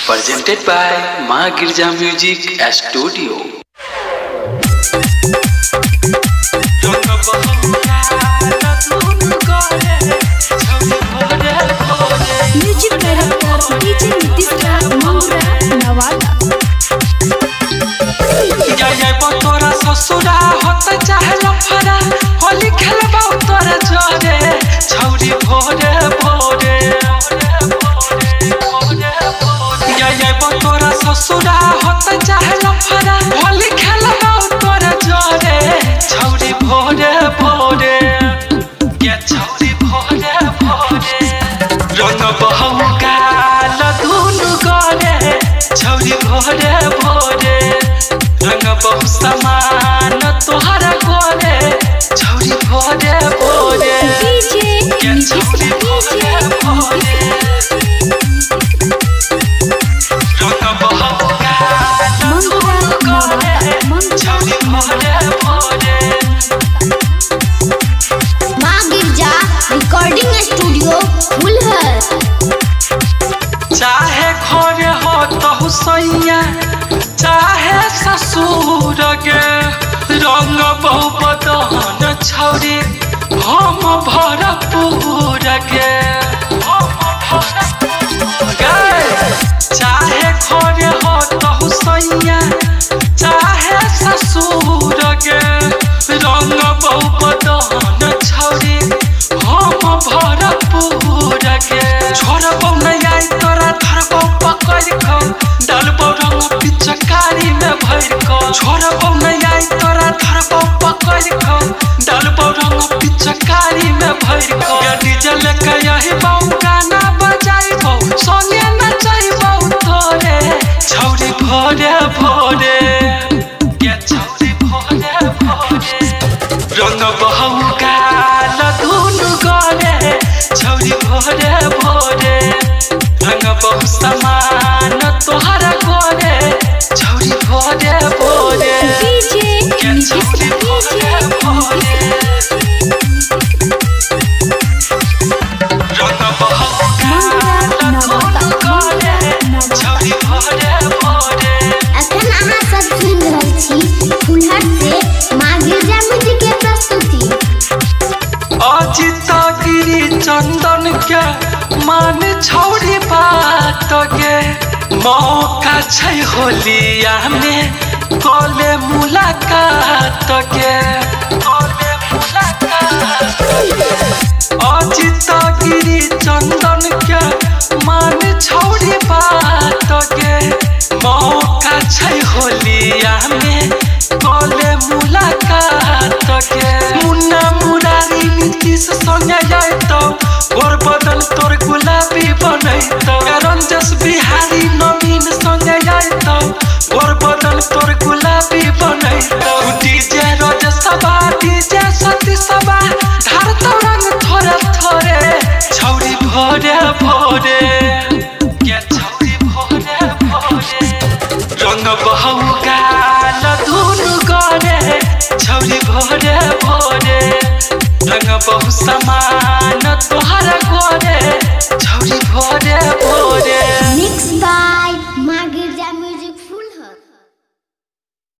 presented by Ma Girja Music Studio. Music director DJ Nitish Mangra Nawada. तोरा ससुरा होता चाहे लफड़ा होली खेलबा तोरा जोरे छौरी भोरे भोरे तोरा ससुरा होता चाहे लफड़ा होली खेलबा तोरा जोरे छौरी भोरे भोरे के छौरी भोरे भोरे रंग बहू गाल दुनु गरे छौरी भोरे भोरे रंग बहु समान तोहरा गोरे छौरी भोरे भोरे के छौरी भोरे भोरे रंग बहु गाल दुनु गरे छौरी भोरे भोरे। माँ गिरजा रिकॉर्डिंग स्टूडियो फुलहर। चाहे घरे हो तो सैया चाहे ससुर गे रंग बहु बदन छौरी हम भरपूर गे चाहे घरे हो तो सैया चाहे ससुर गे रंग बहु बदन छौरी हम भरपूर गे छोड़बौ नहीं आई तोरा धरबौ पकड़ खौ डालबौ रंग पिचकारी में भर को छोड़बौ नहीं आई तोरा धरबौ पकड़ खौ डालबौ रंग पिचकारी में भर को डीजे लेके यही बाऊ गाना बजाइबौ संगे नचाइबौ तोरे छौरी भोरे भोरे के छौरी भोरे भोरे रंग बहू गाल दुनु गरे छौरी भोरे भोरे रंग बहु समान तोहरा गोरे छौरी भोरे भोरे के छौरी भोरे भोरे रंग बहु गाल दुनु गरे छौरी भोरे भोरे। अखन अहाँ सब सुन रहल छी फुलहर से माँ गिरजा म्यूजिक के प्रस्तुति। अजित गिरी चंदन के मान छौरी बात गे मौका छै होलिया में कले मुलाकात गे अजित गिरी चंदन के मान छौरी बात गे मौका छै होलिया में कले मुलाकात गे मुन्ना मुरारी नीतीश संगे जाइतौ गोर बदन तोर गुलाबी बनैतौ रंजस बिहारी नवीन संगे जाइतौ गोर बदन तोर गुलाबी बनैतौ डीजे रजसबा डीजे सतीसबा ढारतौ रंग थोड़े थोड़े छौरी भोरे भोरे के छौरी भोरे भोरे रंग बहू गाल दुनु गरे छौरी भोरे भोरे रंग बहु समान तोहरा गोरे छौरी भोरे भोरे।